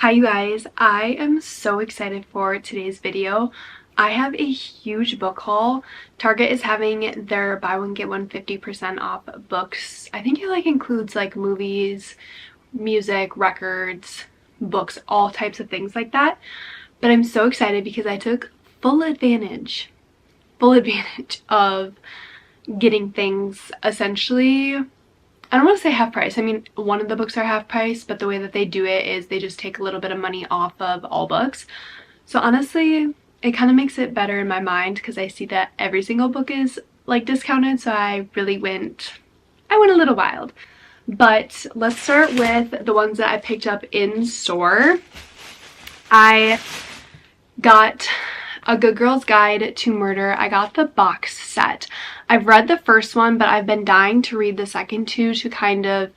Hi you guys, I am so excited for today's video. I have a huge book haul. Target is having their buy one get one 50% off books. I think it includes movies, music, records, books, all types of things like that. But I'm so excited because I took full advantage of getting things essentially, I don't want to say half price. I mean, one of the books are half price, but the way that they do it is they just take a little bit of money off of all books. So honestly, it kind of makes it better in my mind because I see that every single book is discounted. So I really went a little wild. But let's start with the ones that I picked up in store. I got A Good Girl's Guide to Murder. I got the box set. I've read the first one, but I've been dying to read the second two to kind of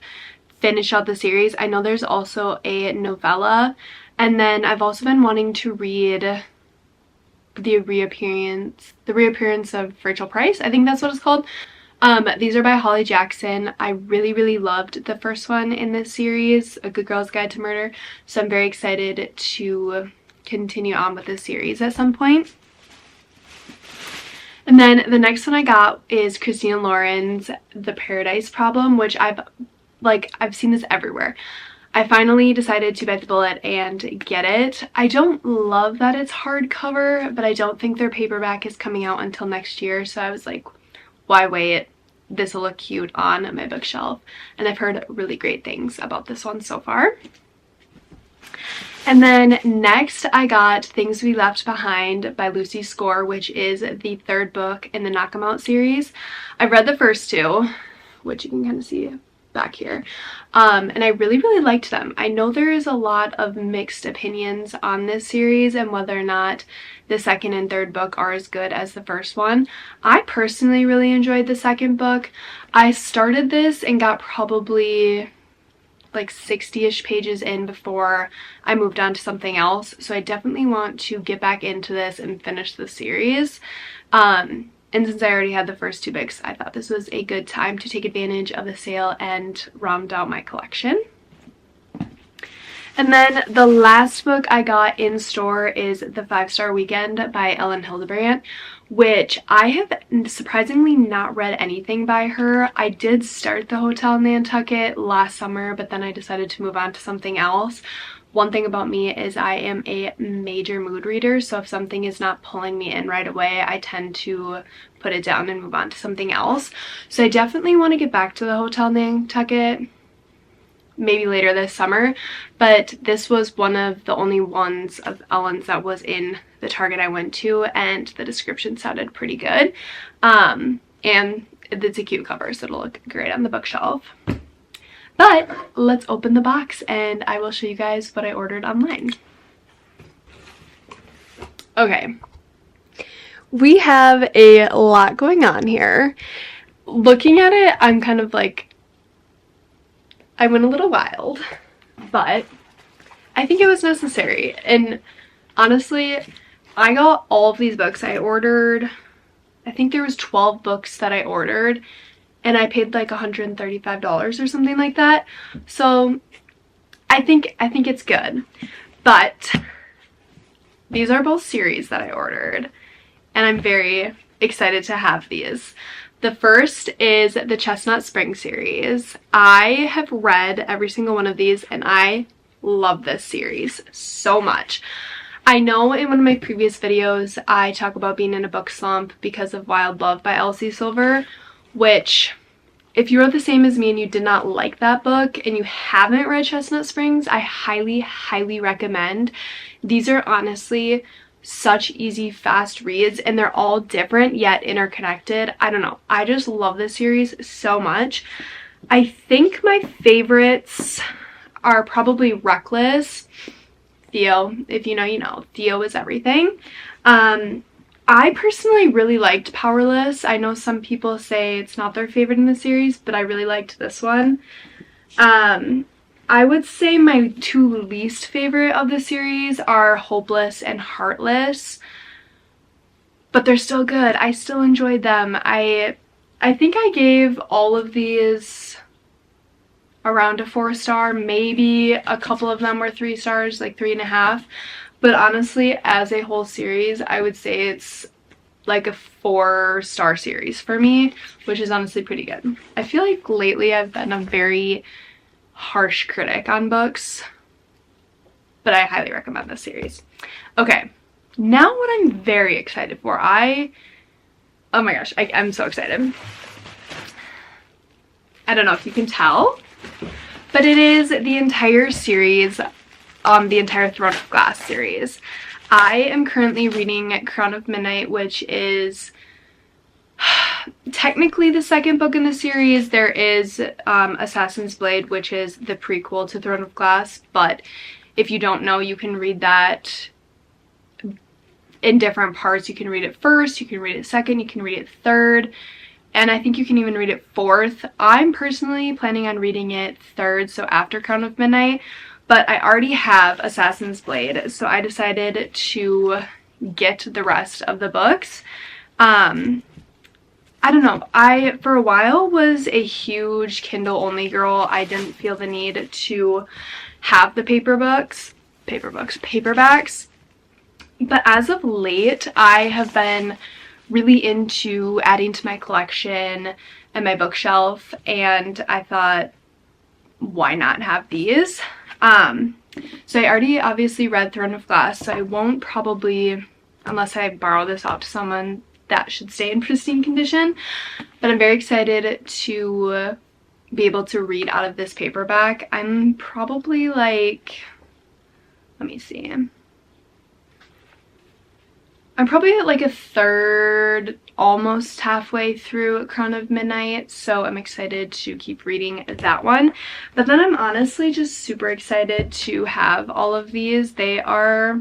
finish out the series. I know there's also a novella, and then I've also been wanting to read the reappearance of Rachel Price. I think that's what it's called. These are by Holly Jackson. I really loved the first one in this series, A Good Girl's Guide to Murder, so I'm very excited to continue on with this series at some point. And then the next one I got is Christina Lauren's The Paradise Problem, which I've seen this everywhere. I finally decided to bite the bullet and get it. I don't love that it's hardcover, but I don't think their paperback is coming out until next year, so I was like, why wait? This will look cute on my bookshelf. And I've heard really great things about this one so far. And then next I got Things We Left Behind by Lucy Score, which is the third book in the Knock 'Em Out series. I've read the first two, which you can kind of see back here, and I really liked them. I know there is a lot of mixed opinions on this series and whether or not the second and third book are as good as the first one. I personally really enjoyed the second book. I started this and got probably 60-ish pages in before I moved on to something else, so I definitely want to get back into this and finish the series. And since I already had the first two books, I thought this was a good time to take advantage of the sale and round out my collection. And then the last book I got in store is The 5-Star Weekend by Ellen Hildebrandt, which I have surprisingly not read anything by her. I did start The Hotel in Nantucket last summer, but then I decided to move on to something else. One thing about me is I am a major mood reader, so if something is not pulling me in right away, I tend to put it down and move on to something else. So I definitely want to get back to The Hotel in Nantucket maybe later this summer, but this was one of the only ones of Ellen's that was in the Target I went to, and the description sounded pretty good. And it's a cute cover, so it'll look great on the bookshelf. But let's open the box and I will show you guys what I ordered online. Okay, we have a lot going on here. Looking at it, I'm kind of I went a little wild, but I think it was necessary. And honestly, I got all of these books. I ordered, I think there was 12 books that I ordered, and I paid $135 or something like that. So I think it's good. But these are both series that I ordered, and I'm very excited to have these. The first is the Chestnut Spring series. I have read every single one of these, and I love this series so much. I know in one of my previous videos I talk about being in a book slump because of Wild Love by Elsie Silver, which, if you are the same as me and you did not like that book and you haven't read Chestnut Springs, I highly recommend. These are honestly such easy, fast reads, and they're all different yet interconnected. I don't know, I just love this series so much. I think my favorites are probably Reckless. Theo, if you know, you know. Theo is everything. I personally really liked Powerless. I know some people say it's not their favorite in the series, but I really liked this one. I would say my two least favorite of the series are Hopeless and Heartless, but they're still good. I still enjoyed them. I think I gave all of these around a 4-star. Maybe a couple of them were 3 stars, like 3.5. But honestly, as a whole series, I would say it's like a 4-star series for me, which is honestly pretty good. I feel like lately I've been a very harsh critic on books, but I highly recommend this series. Okay, now what I'm very excited for. Oh my gosh, I'm so excited. I don't know if you can tell, but it is the entire series, the entire Throne of Glass series. I am currently reading Crown of Midnight, which is technically the second book in the series. There is Assassin's Blade, which is the prequel to Throne of Glass, but if you don't know, you can read that in different parts. You can read it first, you can read it second, you can read it third, and I think you can even read it fourth. I'm personally planning on reading it third, so after Crown of Midnight, but I already have Assassin's Blade, so I decided to get the rest of the books. I don't know, I for a while was a huge Kindle only girl. I didn't feel the need to have the paperbacks, but as of late I have been really into adding to my collection and my bookshelf, and I thought, why not have these? So I already obviously read Throne of Glass, so I won't probably, unless I borrow this out to someone, that should stay in pristine condition. But I'm very excited to be able to read out of this paperback. I'm probably like, let me see, I'm probably at like a third, almost halfway through Crown of Midnight, so I'm excited to keep reading that one. But then I'm honestly just super excited to have all of these. They are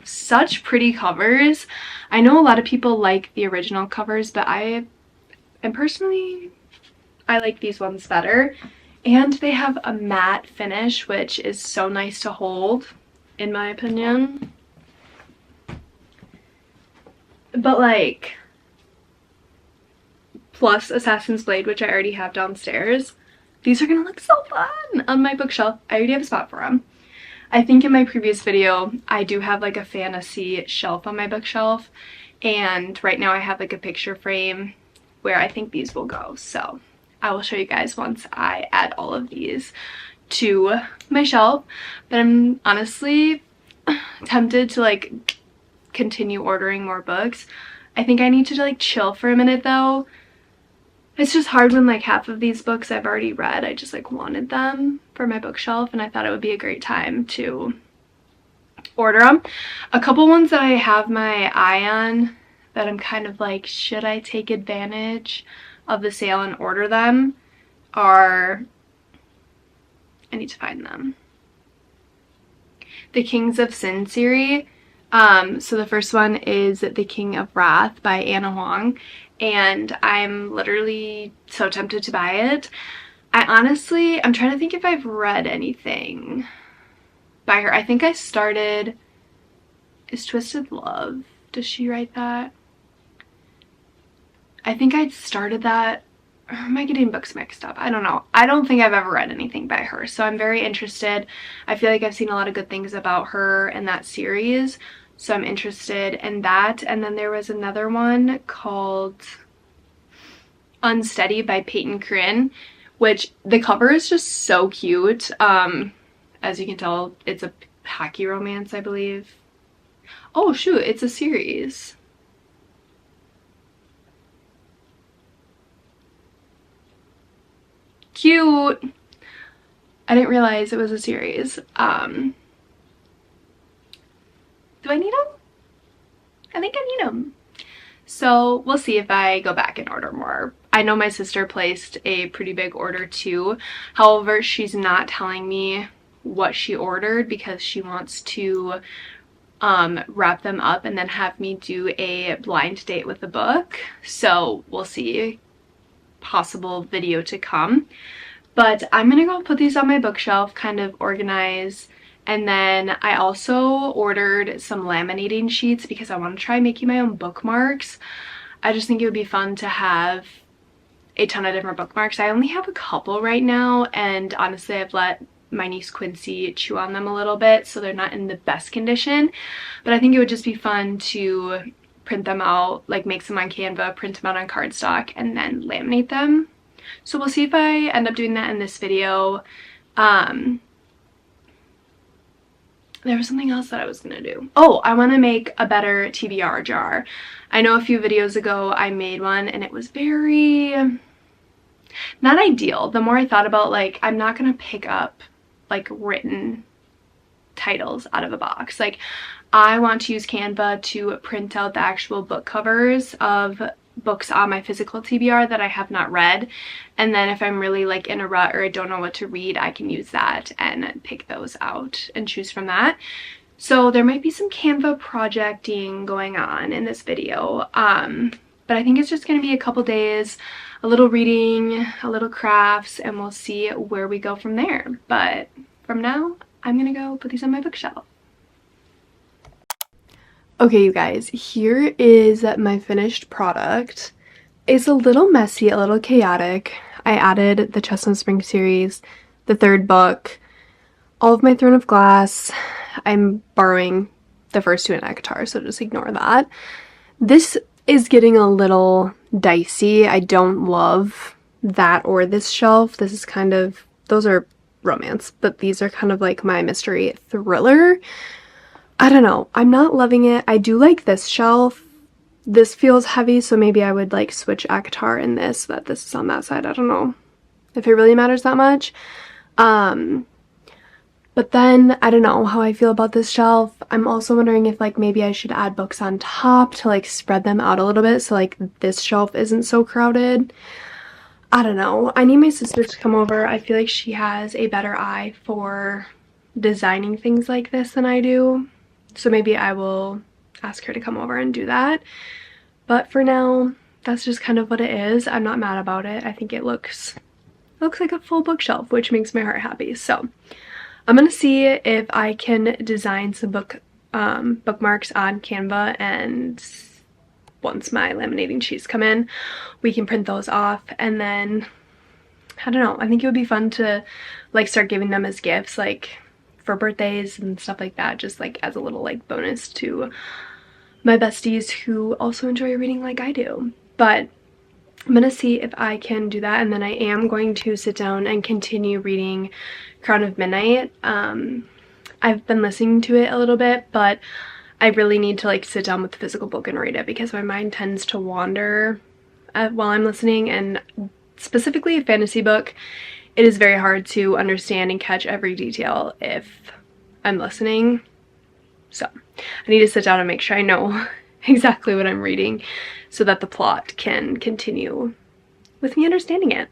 such pretty covers. I know a lot of people like the original covers, but I like these ones better. And they have a matte finish, which is so nice to hold, in my opinion. But like, plus Assassin's Blade, which I already have downstairs, these are gonna look so fun on my bookshelf. I already have a spot for them. I think in my previous video I do have like a fantasy shelf on my bookshelf, and right now I have like a picture frame where I think these will go, so I will show you guys once I add all of these to my shelf. But I'm honestly tempted to like continue ordering more books. I think I need to like chill for a minute though. It's just hard when like half of these books I've already read. I just like wanted them for my bookshelf, and I thought it would be a great time to order them. A couple ones that I have my eye on that I'm kind of like, should I take advantage of the sale and order them, are, I need to find them, the Kings of Sin series. So the first one is The King of Wrath by Anna Huang, and I'm literally so tempted to buy it. I'm trying to think if I've read anything by her. I think I started, is Twisted Love, does she write that? I think I started that, or am I getting books mixed up? I don't know. I don't think I've ever read anything by her, so I'm very interested. I feel like I've seen a lot of good things about her and that series, so I'm interested in that. And then there was another one called Unsteady by Peyton Corinne, which the cover is just so cute. As you can tell, it's a hockey romance, I believe. Oh shoot, it's a series. Cute. I didn't realize it was a series. Do I need them? I think I need them. So we'll see if I go back and order more. I know my sister placed a pretty big order too. However, she's not telling me what she ordered because she wants to wrap them up and then have me do a blind date with the book. So we'll see. Possible video to come. But I'm gonna go put these on my bookshelf, kind of organize. And then I also ordered some laminating sheets because I want to try making my own bookmarks. I just think it would be fun to have a ton of different bookmarks. I only have a couple right now, and honestly I've let my niece Quincy chew on them a little bit, so they're not in the best condition. But I think it would just be fun to print them out, like make some on Canva, print them out on cardstock, and then laminate them. So we'll see if I end up doing that in this video. There was something else that I was gonna do. Oh, I want to make a better TBR jar. I know a few videos ago I made one and it was very not ideal. The more I thought about, like, I'm not gonna pick up like written titles out of a box. Like, I want to use Canva to print out the actual book covers of books on my physical TBR that I have not read, and then if I'm really like in a rut or I don't know what to read, I can use that and pick those out and choose from that. So there might be some Canva projecting going on in this video, but I think it's just going to be a couple days, a little reading, a little crafts, and we'll see where we go from there. But from now, I'm gonna go put these on my bookshelf. Okay, you guys, here is my finished product. It's a little messy, a little chaotic. I added the Chestnut Spring series, the third book, all of my Throne of Glass. I'm borrowing the first two in Ekatar, so just ignore that. This is getting a little dicey. I don't love that or this shelf. This is kind of, those are romance, but these are kind of like my mystery thriller. I don't know. I'm not loving it. I do like this shelf. This feels heavy, so maybe I would like switch Ekatar in this so that this is on that side. I don't know if it really matters that much. But then I don't know how I feel about this shelf. I'm also wondering if like maybe I should add books on top to like spread them out a little bit so like this shelf isn't so crowded. I don't know. I need my sister to come over. I feel like she has a better eye for designing things like this than I do. So maybe I will ask her to come over and do that. But for now, that's just kind of what it is. I'm not mad about it. I think it looks like a full bookshelf, which makes my heart happy. So I'm gonna see if I can design some bookmarks on Canva, and once my laminating sheets come in, we can print those off, and then I don't know, I think it would be fun to like start giving them as gifts, like for birthdays and stuff like that, just like as a little like bonus to my besties who also enjoy reading like I do. But I'm gonna see if I can do that, and then I am going to sit down and continue reading Crown of Midnight. I've been listening to it a little bit, but I really need to like sit down with the physical book and read it because my mind tends to wander while I'm listening, and specifically a fantasy book, it is very hard to understand and catch every detail if I'm listening. So I need to sit down and make sure I know exactly what I'm reading so that the plot can continue with me understanding it.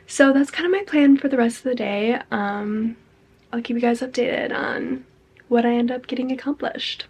So that's kind of my plan for the rest of the day. I'll keep you guys updated on what I end up getting accomplished.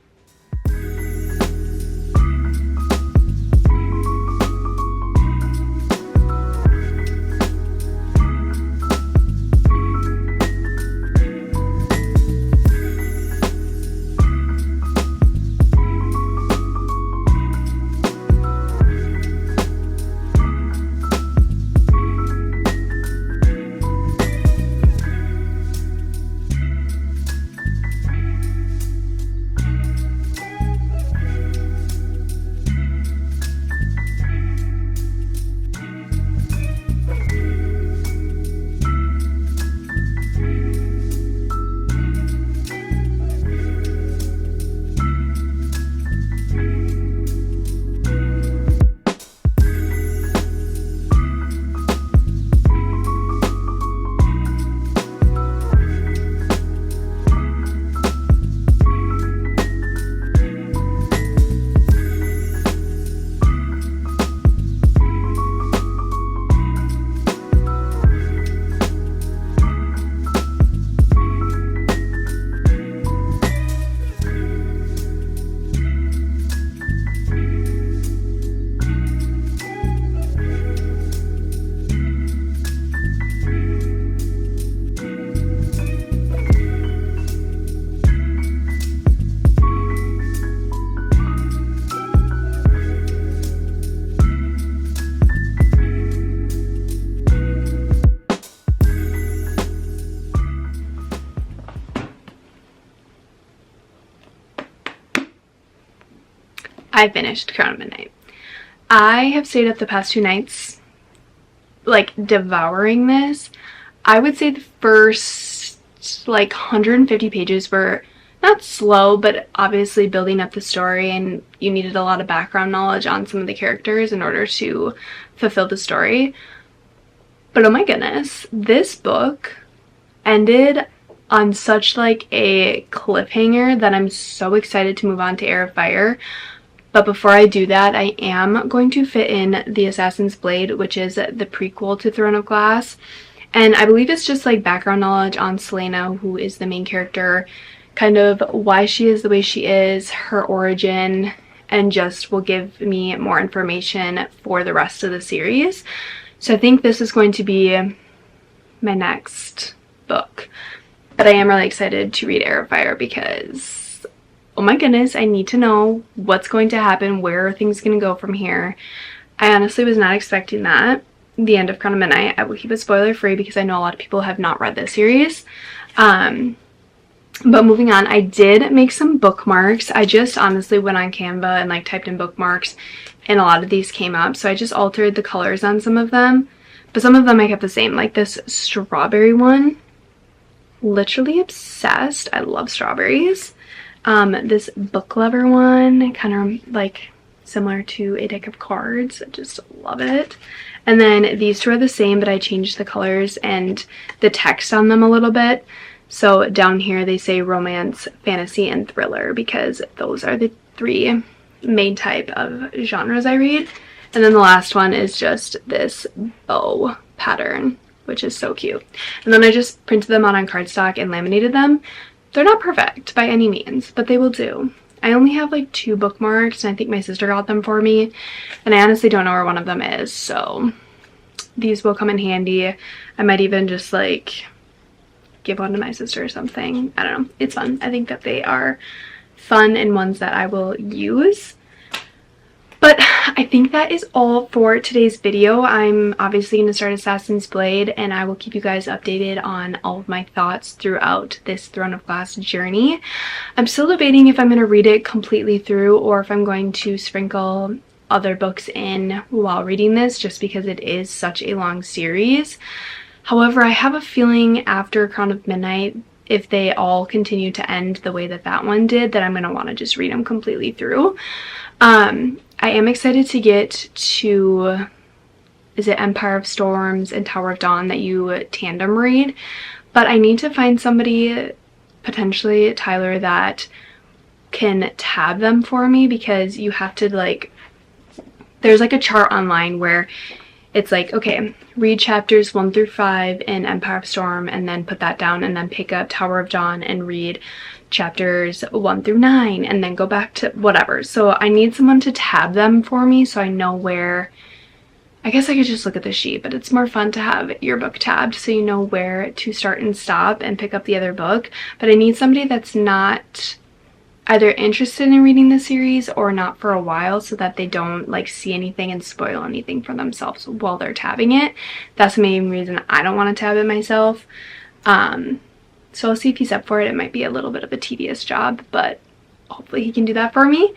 I finished Crown of Midnight. I have stayed up the past 2 nights, like, devouring this. I would say the first, like, 150 pages were not slow, but obviously building up the story, and you needed a lot of background knowledge on some of the characters in order to fulfill the story. But oh my goodness, this book ended on such like a cliffhanger that I'm so excited to move on to Heir of Fire. But before I do that, I am going to fit in The Assassin's Blade, which is the prequel to Throne of Glass. And I believe it's just like background knowledge on Selena, who is the main character, kind of why she is the way she is, her origin, and just will give me more information for the rest of the series. So I think this is going to be my next book. But I am really excited to read Heir of Fire because, oh my goodness, I need to know what's going to happen, where are things going to go from here. I honestly was not expecting that. The end of Crown of Midnight. I will keep it spoiler free because I know a lot of people have not read this series. But moving on, I did make some bookmarks. I just honestly went on Canva and like typed in bookmarks, and a lot of these came up. So I just altered the colors on some of them, but some of them I kept the same. Like this strawberry one, literally obsessed. I love strawberries. This book lover one, kind of like similar to a deck of cards. I just love it. And then these two are the same, but I changed the colors and the text on them a little bit. So down here they say romance, fantasy, and thriller because those are the 3 main type of genres I read. And then the last one is just this bow pattern, which is so cute. And then I just printed them out on cardstock and laminated them. They're not perfect by any means, but they will do. I only have like 2 bookmarks, and I think my sister got them for me, and I honestly don't know where one of them is, so these will come in handy. I might even just like give one to my sister or something. I don't know. It's fun. I think that they are fun and ones that I will use. But I think that is all for today's video. I'm obviously going to start Assassin's Blade, and I will keep you guys updated on all of my thoughts throughout this Throne of Glass journey. I'm still debating if I'm going to read it completely through or if I'm going to sprinkle other books in while reading this, just because it is such a long series. However, I have a feeling after Crown of Midnight, if they all continue to end the way that that one did, that I'm going to want to just read them completely through. I am excited to get to, is it Empire of Storms and Tower of Dawn that you tandem read? But I need to find somebody, potentially Tyler, that can tab them for me, because you have to like, there's like a chart online where it's like, okay, read chapters 1 through 5 in Empire of Storm and then put that down, and then pick up Tower of Dawn and read chapters 1 through 9 and then go back to whatever. So I need someone to tab them for me so I know where. I guess I could just look at the sheet, but it's more fun to have your book tabbed so you know where to start and stop and pick up the other book. But I need somebody that's not either interested in reading the series or not for a while, so that they don't like see anything and spoil anything for themselves while they're tabbing it. That's the main reason I don't want to tab it myself. So I'll see if he's up for it. It might be a little bit of a tedious job, but hopefully he can do that for me.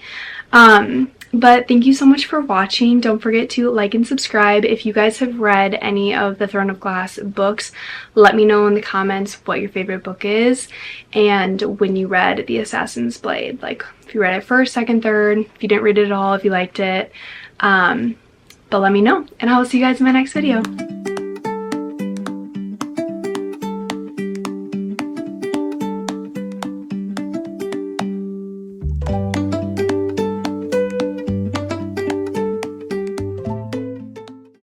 But thank you so much for watching. Don't forget to like and subscribe. If you guys have read any of the Throne of Glass books, let me know in the comments what your favorite book is and when you read The Assassin's Blade. Like if you read it first, second, third, if you didn't read it at all, if you liked it. But let me know, and I will see you guys in my next video.